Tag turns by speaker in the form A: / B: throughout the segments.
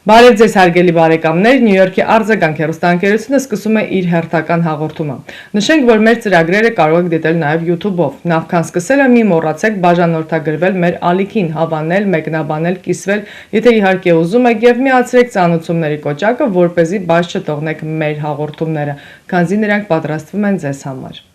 A: Բարև ձեզ հարգելի բարեկամներ, Նյու Յորքի արձագանք հեռուստաընկերությունը սկսում է իր հերթական հաղորդումը։ Նշենք, որ մեր ծրագրերը կարող եք դիտել նաև YouTube-ով։ Նախքան սկսելը մի մոռացեք բաժանորդագրվել մեր ալիքին, հավանել, մեկնաբանել, կիսվել, եթե իհարկե ուզում եք, եւ միացրեք ծանոթությունների կոճակը, որպեսզի բաց չթողնեք մեր հաղորդումները, քանզի նրանք պատրաստվում են ձեզ համար։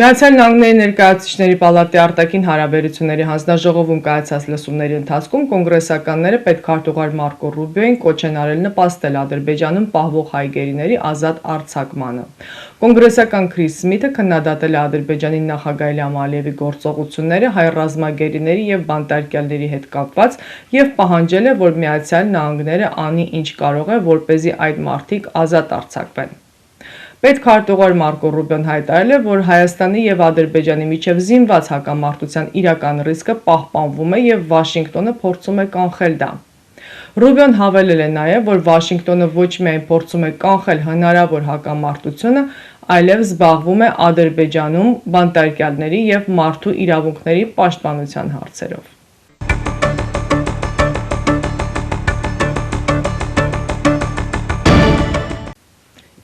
A: Միացյալ Նահանգների ներկայացուցիչների պալատի արտաքին հարաբերությունների հանձնաժողովում կայացած լսումների ընթացքում կոնգրեսականները պետքարտուղար Մարկո Ռուբիոին կոչ են արել նպաստել Ադրբեջանում պահվող հայ գերիների ազատ արձակմանը։ Կոնգրեսական Քրիս Սմիթը քննադատել է Ադրբեջանի նախագահ Իլհամ Ալիևի գործողությունները հայ ռազմագերիների եւ բանտարկյալների հետ կապված եւ պահանջել է, որ Միացյալ Նահանգները անի ինչ կարող է, որպեսզի այդ մարդիկ ազատ արձակվեն։ Պետքարտուղար Մարկո Ռուբիոն հայտարարել է, որ Հայաստանի եւ Ադրբեջանի միջև զինված հակամարտության իրական ռիսկը պահպանվում է եւ Վաշինգտոնը փորձում է կանխել դա։ Ռուբիոն հավելել է նաեւ, որ Վաշինգտոնը ոչ միայն փորձում է կանխել հնարավոր հակամարտությունը, այլև զբաղվում է Ադրբեջանում բանտարկյալների եւ մարդու իրավունքների պաշտպանության հարցերով։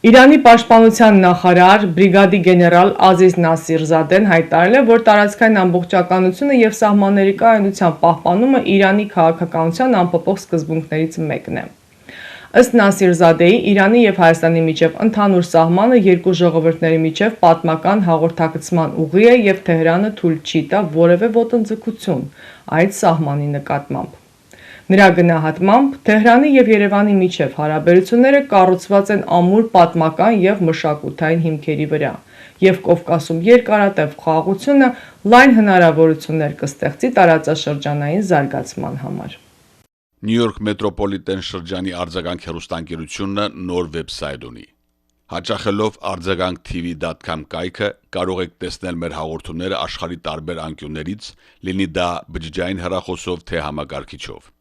A: Իրանի պաշտպանության նախարար բրիգադի գեներալ Ազիզ Նասիրզադեն հայտարարել է, որ տարածքային ամբողջականությունը եւ սահմանների կայունության պահպանումը Իրանի քաղաքականության անփոփոխ սկզբունքներից մեկն է։ Ըստ Նասիրզադեի, Իրանի եւ Հայաստանի միջև ընդհանուր սահմանը երկու ժողովուրդների միջև պատմական հաղորդակցման ուղի է եւ Թեհրանը թույլ չի տա որևէ ոտնձգություն այդ սահմանի նկատմամբ։ Նրա գնահատմամբ Թեհրանի եւ Երևանի միջև հարաբերությունները կառուցված են ամուր պատմական եւ մշակութային հիմքերի վրա, եւ Կովկասում երկարատև խաղաղությունը լայն հնարավորություններ կստեղծի տարածաշրջանային զարգացման համար։
B: Նյու Յորք մետրոպոլիտեն շրջանի արձագանք հեռուստաընկերությունը նոր վեբսայթ ունի։ Հաճախելով արձագանk.tv.com կայքը կարող եք տեսնել մեր հաղորդումները աշխարհի տարբեր անկյուններից, լինի դա բջջային հեռախոսով թե համակարգիչով։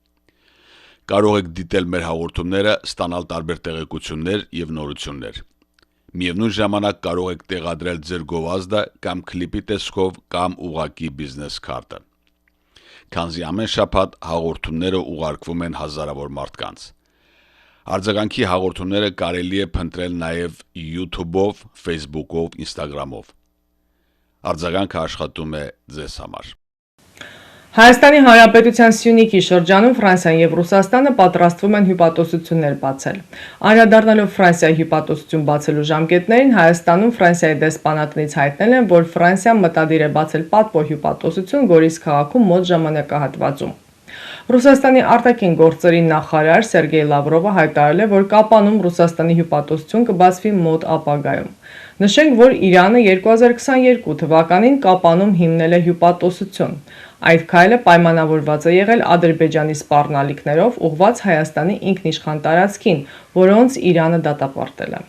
B: Կարող եք դիտել մեր հաղորդումները, ստանալ տարբեր տեղեկություններ եւ նորություններ։ Միևնույն ժամանակ կարող եք տեղադրել ձեր գովազդը կամ քլիպի տեսքով կամ ուղղակի բիզնես քարտը։ Քանզի ամեն շաբաթ հաղորդումները ուղարկվում են հազարավոր մարդկանց։ Արձագանքի հաղորդումները կարելի է փնտրել նաեւ YouTube-ով, Facebook-ով, Instagram-ով։ Արձագանքը աշխատում է ձեզ համար։
A: Հայաստանի Հանրապետության Սյունիքի շրջանում Ֆրանսիան եւ Ռուսաստանը պատրաստվում են հյուպատոսություններ բացել։ Անդրադառնալով Ֆրանսիայի հյուպատոսություն բացելու ժամկետներին, Հայաստանում Ֆրանսիայի դեսպանատնից հայտնել են, որ Ֆրանսիան մտադիր է բացել պատվո հյուպատոսություն Գորիս քաղաքում մոտ ժամանակահատվածում։ Ռուսաստանի արտաքին գործերի նախարար Սերգեյ Լավրովը հայտարարել է, որ Կապանում Ռուսաստանի հյուպատոսություն կբացվի մոտ ապագայում։ Նշենք, որ Իրանը 2022 թվականին Կապանում հիմնել է հյուպատոսություն։ Այդ քայլը պայմանավորված է եղել Ադրբեջանի սպառնալիքներով ուղղված Հայաստանի ինքնիշխան տարածքին, որոնց Իրանը դատապարտել է։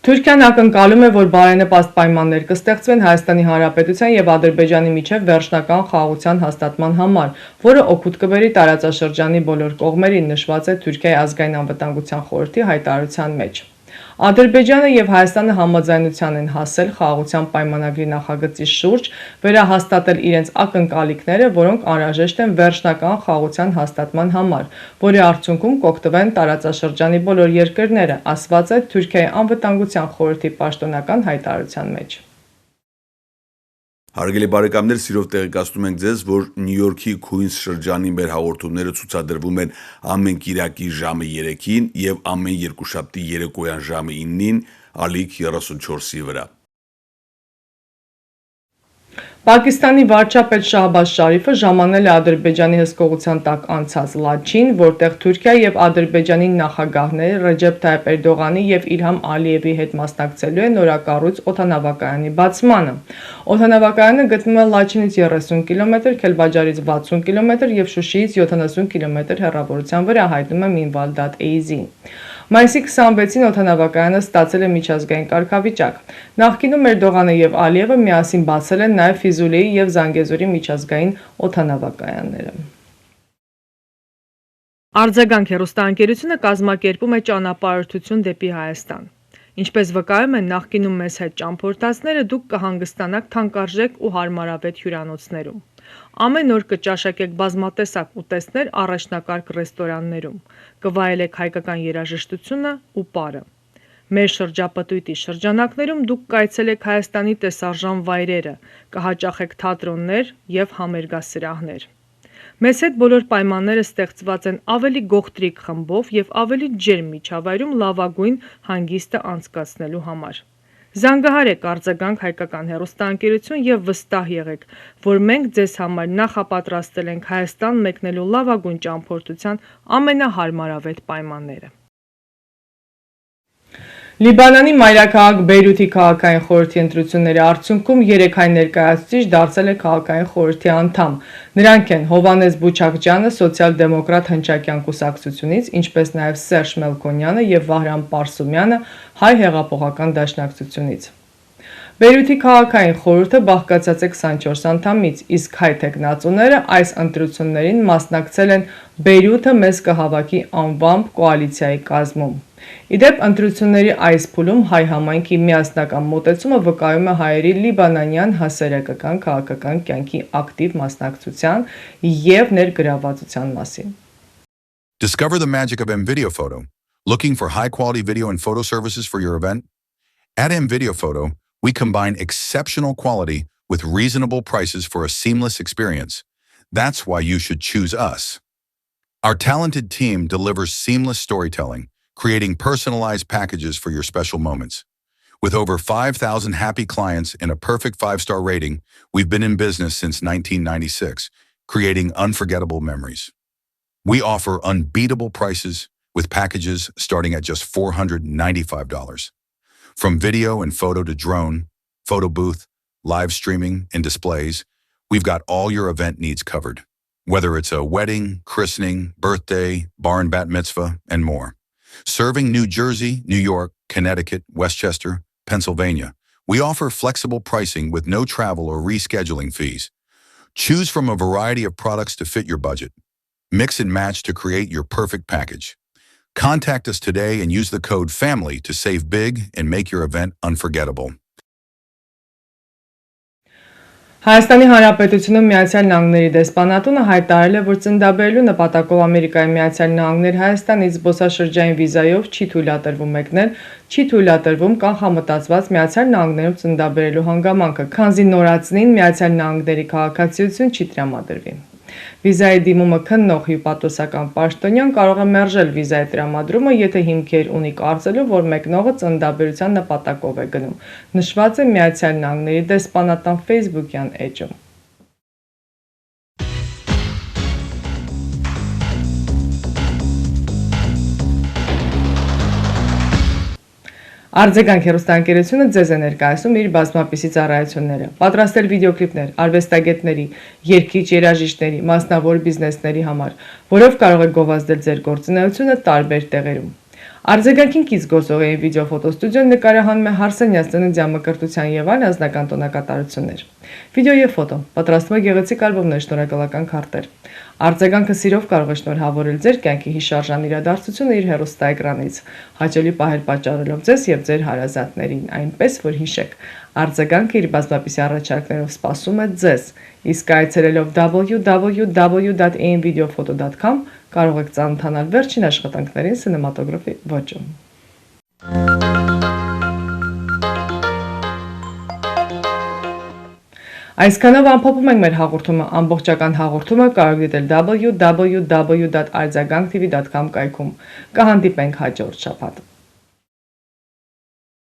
A: Թուրքիան ակնկալում է, որ բարենպաստ պայմաններ կստեղծվեն Հայաստանի Հանրապետության եւ Ադրբեջանի միջև վերջնական խաղաղության հաստատման համար, որը օգուտ կբերի տարածաշրջանի բոլոր կողմերին, նշված է Թուրքիայի ազգային անվտանգության խորհրդի հայտարարության մեջ։ Ադրբեջանը եւ Հայաստանը համաձայնության են հասել խաղաղության պայմանագրի նախագծի շուրջ վերահաստատել իրենց ակնկալիքները, որոնք անհրաժեշտ են վերջնական խաղաղության հաստատման համար, որի արդյունքում կօգտվեն տարածաշրջանի բոլոր երկրները, ասված է Թուրքիայի անվտանգության խորհրդի պաշտոնական հայտարարության մեջ։
B: Հարգելի բարեկամներ, սիրով տեղեկացնում ենք ձեզ, որ Նյու Յորքի Քուինս շրջանի մեր հաղորդումները ցուցադրվում են ամեն կիրակի ժամը 3-ին եւ ամեն երկուշաբթի երեկոյան ժամը 9-ին Ալիք 34-ի վրա։
A: Պակիստանի վարչապետ Շահբազ Շարիֆը ժամանել է Ադրբեջանի հսկողության տակ անցած Լաչին, որտեղ Թուրքիա եւ Ադրբեջանի նախագահները Ռեջեփ Թայիփ Էրդողանի եւ Իլհամ Ալիևի հետ մասնակցելու են նորակառույց օդանավակայանի բացմանը։ Օդանավակայանը գտնվում է Լաչինից 30 կիլոմետր, Քելբաջարից 60 կիլոմետր եւ Շուշիից 70 կիլոմետր հեռավորության վրա, հայտնում է Minval.az-ին։ Մայիսի 26-ին օդանավակայանը ստացել է միջազգային կարգավիճակ։ Նախկինում Էրդողանը եւ Ալիևը միասին բացել են նաեւ Ֆիզուլիի եւ Զանգեզուրի միջազգային օդանավակայանները։ Արձագանք հեռուստաընկերությունը կազմակերպում է ճանապարհորդություն դեպի Հայաստան։ Ինչպես վկայում են նախկինում մեզ հետ ճամփորդածները, դուք կհանգստանաք թանկարժեք ու հարմարավետ հյուրանոցներում։ Ամեն օր կճաշակեք բազմատեսակ ուտեստներ առաջնակարգ ռեստորաններում, կվայելեք հայկական երաժշտությունը ու պարը։ Մեր շրջապտույտի շրջանակներում դուք կայցելեք Հայաստանի տեսարժան վայրերը, կհաճախեք թատրոններ եւ համերգասրահներ։ Մեզ հետ բոլոր պայմանները ստեղծված են ավելի գողտրիկ խմբով եւ ավելի ջերմ միջավայրում լավագույն հանգիստը անցկացնելու համար։ Զանգահարեք արձագանք հայկական հեռուստաընկերություն եւ վստահ եղեք, որ մենք ձեզ համար նախապատրաստել ենք Հայաստան մեկնելու լավագույն ճամփորդության ամենահարմարավետ պայմանները։ Լիբանանի մայրաքաղաք Բեյրութի քաղաքային խորհրդի ընտրությունների արդյունքում 3 հայ ներկայացուցիչ դարձել է քաղաքային խորհրդի անդամ։ Նրանք են Հովանես Բուչակջյանը սոցիալ-դեմոկրատ հնչակյան կուսակցությունից, ինչպես նաև Սերժ Մելքոնյանը եւ Վահրամ Պարսումյանը հայ հեղափոխական դաշնակցությունից։ Բեյրութի քաղաքային խորհուրդը բաղկացած է 24 անդամից, իսկ հայ տեխնացուները այս ընտրություններին մասնակցել են Բեյրութը մեզ կհավաքի անվամբ կոալիցիայի կազմում։ Իդեպ ընտրությունների այս փուլում հայ համայնքի միասնական մոտեցումը վկայում է հայերի լիբանանյան հասարակական քաղաքական կյանքի ակտիվ մասնակցության եւ ներգրավվածության մասին։
C: Discover the magic of M-Video Photo. Looking for high-quality video and photo services for your event? At M-Video Photo, we combine exceptional quality with reasonable prices for a seamless experience. That's why you should choose us. Our talented team delivers seamless storytelling, creating personalized packages for your special moments. With over 5,000 happy clients and a perfect 5-star rating, we've been in business since 1996, creating unforgettable memories. We offer unbeatable prices with packages starting at just $495. From video and photo to drone, photo booth, live streaming, and displays, we've got all your event needs covered. Whether it's a wedding, christening, birthday, bar and bat mitzvah, and more. Serving New Jersey, New York, Connecticut, Westchester, Pennsylvania, we offer flexible pricing with no travel or rescheduling fees. Choose from a variety of products to fit your budget. Mix and match to create your perfect package. Contact us today and use the code FAMILY to save big and make your event unforgettable.
A: Հայաստանի Հանրապետությունում Միացյալ Նահանգների դեսպանատունը հայտարարել է, որ ծննդաբերելու նպատակով Ամերիկայի Միացյալ Նահանգներ Հայաստանից զբոսաշրջային վիզայով չի թույլատրվում մեկնել, չի թույլատրվում կանխամտածված Միացյալ Նահանգներում ծննդաբերելու հանգամանքը, քանզի նորածնին Միացյալ Նահանգների քաղաքացիություն չի տրամադրվի։ Վիզայի դիմումը քննող հյուպատոսական պաշտոնյան կարող է մերժել վիզայի տրամադրումը, եթե հիմքեր ունի կարծելու, որ մեկնողը ծննդաբերության նպատակով է գնում, նշված է Միացյալ Նահանգների դեսպանատան Facebook-յան էջում։ Արձագանք հեռուստաընկերությունը ձեզ է ներկայացնում իր բազմապիսի ծառայությունները։ Պատրաստել վիդեոկլիպներ արվեստագետների, երգիչ երաժիշտների, մասնավոր բիզնեսների համար, որով կարող եք գովազդել ձեր գործունեությունը տարբեր տեղերում։ Արձագանքին կից գործող էին վիդեոֆոտոստուդիոն նկարահանում է Հարսենյաց ծննդյան մկրտության եւ այլ անձնական տոնակատարություններ։ Վիդեո եւ ֆոտո պատրաստում է գեղեցիկ ալբոմներ, շնորհակալական քարտեր։ Արձագանքը սիրով կարող է շնորհավորել ձեր կյանքի հիշարժան իրադարձությունը իր հեռուստաէկրանից, հաճելի պահել պատճառելով ձեզ եւ ձեր հարազատներին, այնպես որ հիշեք, արձագանքը իր բազմապիսի առաջարկներով սպասում է ձեզ, իսկ այցելելով www.amvideophoto.com կարող եք ծանոթանալ վերջին աշխատանքներին սինեմատոգրաֆի ոճում։ Այսքանով ամփոփում ենք մեր հաղորդումը, ամբողջական հաղորդումը կարող դիտել www.արձագանք.tv.com կայքում։ Կհանդիպենք հաջորդ շաբաթ։